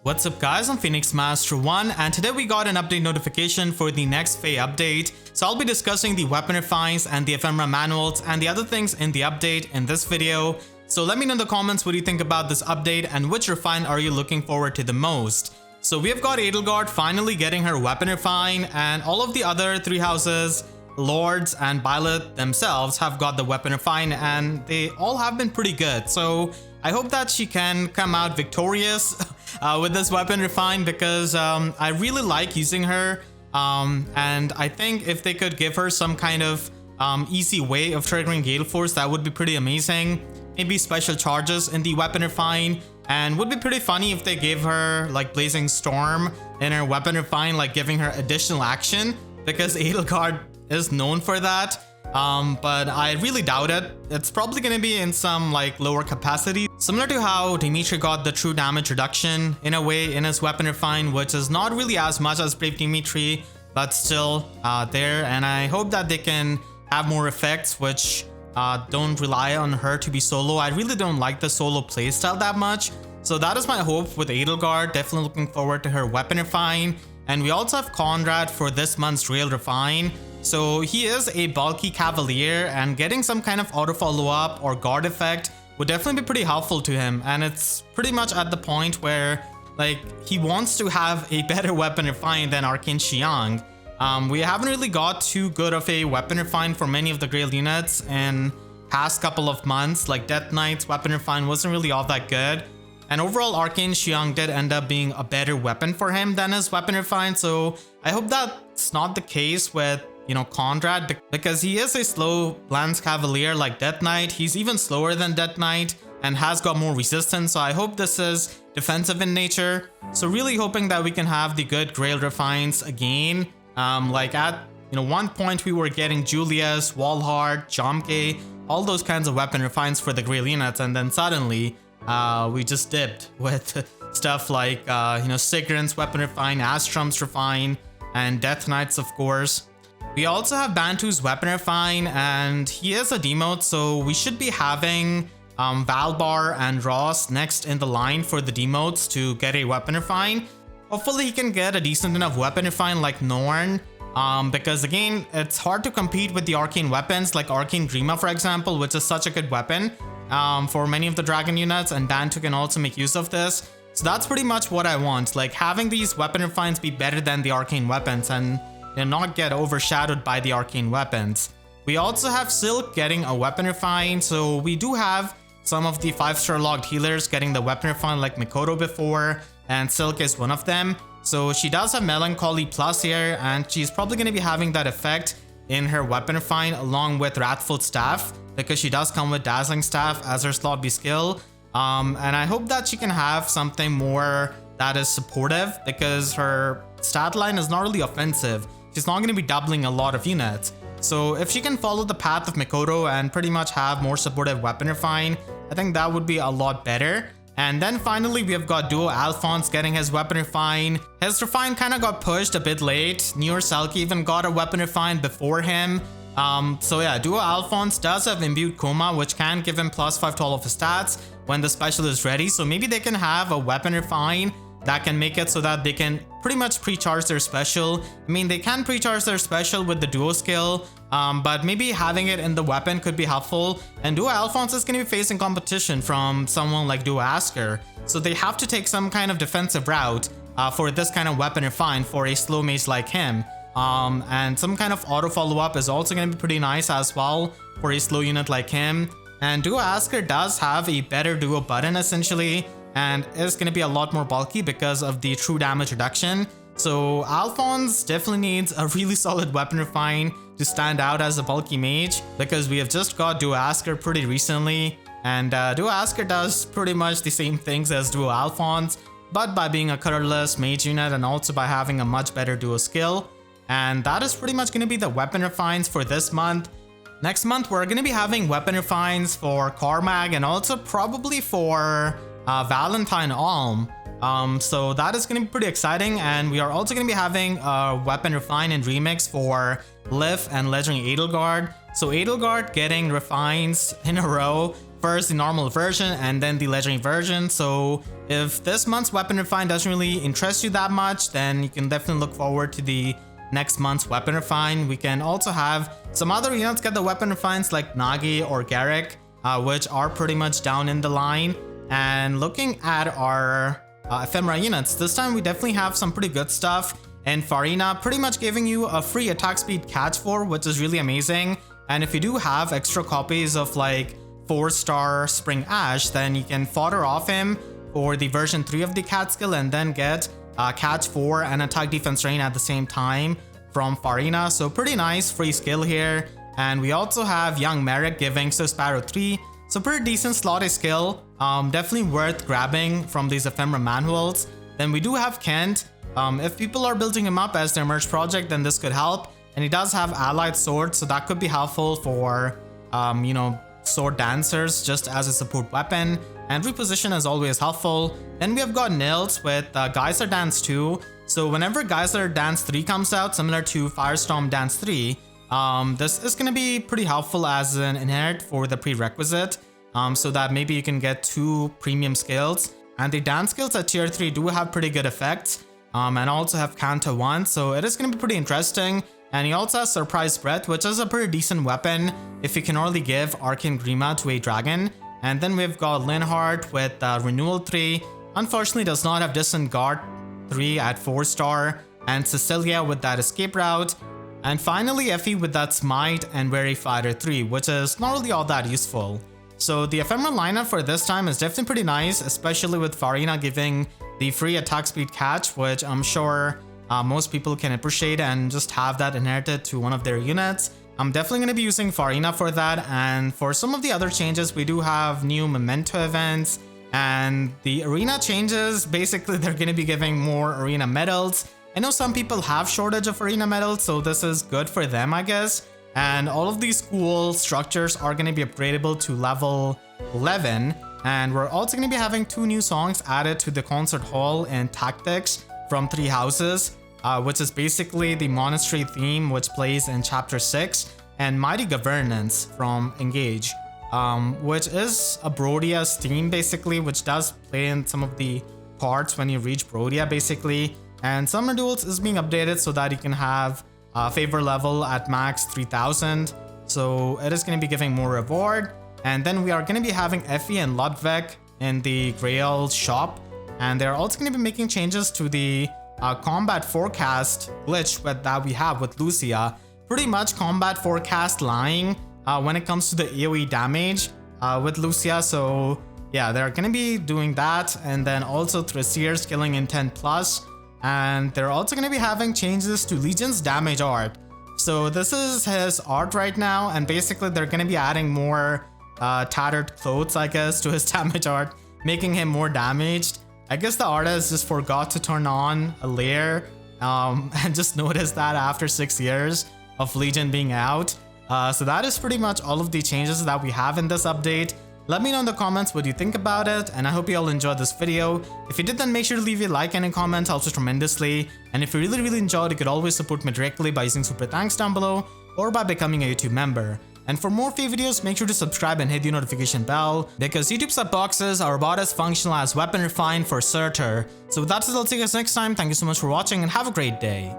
What's up guys, I'm Phoenix Master 1 and today we got an update notification for the next FEH update. So I'll be discussing the weapon refines and the Ephemera Manuals and the other things in the update in this video. So let me know in the comments what you think about this update and which refine are you looking forward to the most. So we have got Edelgard finally getting her weapon refine, and all of the other three houses, Lords and Byleth themselves have got the weapon refine and they all have been pretty good. So I hope that she can come out victorious with this weapon refine because I really like using her, and I think if they could give her some kind of easy way of triggering Gale Force, that would be pretty amazing. Maybe special charges in the weapon refine, and would be pretty funny if they gave her like Blazing Storm in her weapon refine, like giving her additional action, because Edelgard is known for that. But I really doubt it. It's probably going to be in some like lower capacity, similar to how Dimitri got the true damage reduction in a way in his weapon refine, which is not really as much as Brave Dimitri, but still there. And I hope that they can have more effects which don't rely on her to be solo. I really don't like the solo playstyle that much, so that is my hope with Edelgard. Definitely looking forward to her weapon refine. And we also have Conrad for this month's Rail Refine. So he is a bulky cavalier, and getting some kind of auto follow-up or guard effect would definitely be pretty helpful to him. And it's pretty much at the point where like he wants to have a better weapon refine than Arcane Xiang. We haven't really got too good of a weapon refine for many of the Grail units in past couple of months. Like Death Knight's weapon refine wasn't really all that good. And overall, Arcane Xiang did end up being a better weapon for him than his weapon refine. So I hope that's not the case with, you know, Conrad, because he is a slow Lance Cavalier like Death Knight. He's even slower than Death Knight and has got more resistance. So I hope this is defensive in nature. So really hoping that we can have the good Grail refines again. Like at, you know, one point we were getting Julius, Walhart, Jomke, all those kinds of weapon refines for the Grail units, and then suddenly we just dipped with stuff like you know, Sigrun's weapon refine, Astrom's refine, and Death Knight's of course. We also have Bantu's weapon refine, and he is a demote, so we should be having Valbar and Ross next in the line for the demotes to get a weapon refine. Hopefully he can get a decent enough weapon refine like Norn, because again, it's hard to compete with the arcane weapons like Arcane Grima for example, which is such a good weapon for many of the dragon units, and Bantu can also make use of this. So that's pretty much what I want, like having these weapon refines be better than the arcane weapons and not get overshadowed by the arcane weapons. We also have Silque getting a weapon refine, so we do have some of the 5-star logged healers getting the weapon refine like Mikoto before, and Silque is one of them. So she does have Melancholy Plus here, and she's probably going to be having that effect in her weapon refine along with Wrathful Staff, because she does come with Dazzling Staff as her slot B skill. And I hope that she can have something more that is supportive, because her stat line is not really offensive. She's not going to be doubling a lot of units. So if she can follow the path of Mikoto and pretty much have more supportive weapon refine, I think that would be a lot better. And then finally we have got Duo Alfonse getting his weapon refine. His refine kind of got pushed a bit late. Newer Silque even got a weapon refine before him. So yeah, Duo Alfonse does have Imbued Coma, which can give him +5 to all of his stats when the special is ready. So maybe they can have a weapon refine that can make it so that they can pretty much pre-charge their special. I mean, they can pre-charge their special with the Duo skill, but maybe having it in the weapon could be helpful. And Duo Alfonse is going to be facing competition from someone like Duo Asker, so they have to take some kind of defensive route for this kind of weapon refine for a slow mage like him. And some kind of auto follow-up is also going to be pretty nice as well for a slow unit like him. And Duo Asker does have a better duo button essentially, and is going to be a lot more bulky because of the true damage reduction. So Alfonse definitely needs a really solid weapon refine to stand out as a bulky mage, because we have just got Duo Asker pretty recently, and Duo Asker does pretty much the same things as Duo Alfonse, but by being a colorless mage unit and also by having a much better duo skill. And that is pretty much going to be the weapon refines for this month. Next month we're going to be having weapon refines for Carmag and also probably for Valentine Alm. So that is going to be pretty exciting, and we are also going to be having a weapon refine and remix for Lif and Legendary Edelgard. So Edelgard getting refines in a row first the normal version and then the legendary version. So if this month's Weapon Refine doesn't really interest you that much, then you can definitely look forward to the next month's Weapon Refine. We can also have some other units get the Weapon Refines like Nagi or Garrick, which are pretty much down in the line. And looking at our Ephemera units, this time we definitely have some pretty good stuff. And Farina pretty much giving you a free attack speed catch 4, which is really amazing. And if you do have extra copies of like 4-star Spring Ash, then you can fodder off him for the version 3 of the cat skill and then get catch 4 and attack defense rain at the same time from Farina. So pretty nice free skill here. And we also have Young Merric giving Sparrow 3. So pretty decent slotted skill. Definitely worth grabbing from these Ephemera Manuals. Then we do have Kent. If people are building him up as their merge project, then this could help. And he does have allied swords, so that could be helpful for you know, sword dancers just as a support weapon. And reposition is always helpful. Then we have got Nils with Geyser Dance 2. So whenever Geyser Dance 3 comes out, similar to Firestorm Dance 3, this is going to be pretty helpful as an inherit for the prerequisite, so that maybe you can get 2 premium skills. And the dance skills at tier 3 do have pretty good effects, and also have Canto 1, so it is going to be pretty interesting. And he also has Surprise Breath, which is a pretty decent weapon if you can only give Arcane Grima to a dragon. And then we've got Linhardt with Renewal 3. Unfortunately does not have Distant Guard 3 at 4-star, and Cecilia with that Escape Route. And finally Effie with that Smite and Weary Fighter 3, which is not really all that useful. So the Ephemera lineup for this time is definitely pretty nice, especially with Farina giving the free attack speed catch, which I'm sure most people can appreciate and just have that inherited to one of their units. I'm definitely going to be using Farina for that. And for some of the other changes, we do have new memento events, and the arena changes. Basically, they're going to be giving more arena medals. I know some people have shortage of arena medals, so this is good for them, I guess. And all of these school structures are going to be upgradable to level 11. And we're also going to be having 2 new songs added to the concert hall and tactics from 3 houses, which is basically the monastery theme, which plays in chapter 6, and Mighty Governance from Engage, which is a Brodia's theme basically, which does play in some of the parts when you reach Brodia basically. And Summoner Duels is being updated so that you can have favor level at max 3000, so it is going to be giving more reward. And then we are going to be having Effie and Ludwig in the Grail shop, and they're also going to be making changes to the combat forecast glitch that we have with Lucia. Pretty much combat forecast lying when it comes to the AoE damage with Lucia. So yeah, they're going to be doing that. And then also Thrasir's killing intent plus. And they're also going to be having changes to Legion's damage art. So this is his art right now, and basically they're going to be adding more tattered clothes, I guess, to his damage art, making him more damaged. I guess the artist just forgot to turn on a layer and just noticed that after 6 years of Legion being out. So that is pretty much all of the changes that we have in this update. Let me know in the comments what you think about it, and I hope you all enjoyed this video. If you did, then make sure to leave a like and a comment, helps us tremendously. And if you really enjoyed, you could always support me directly by using super thanks down below or by becoming a YouTube member. And for more free videos, make sure to subscribe and hit the notification bell, because YouTube sub boxes are about as functional as Weapon Refine for Surtur. So with that said, I'll see you guys next time. Thank you so much for watching and have a great day.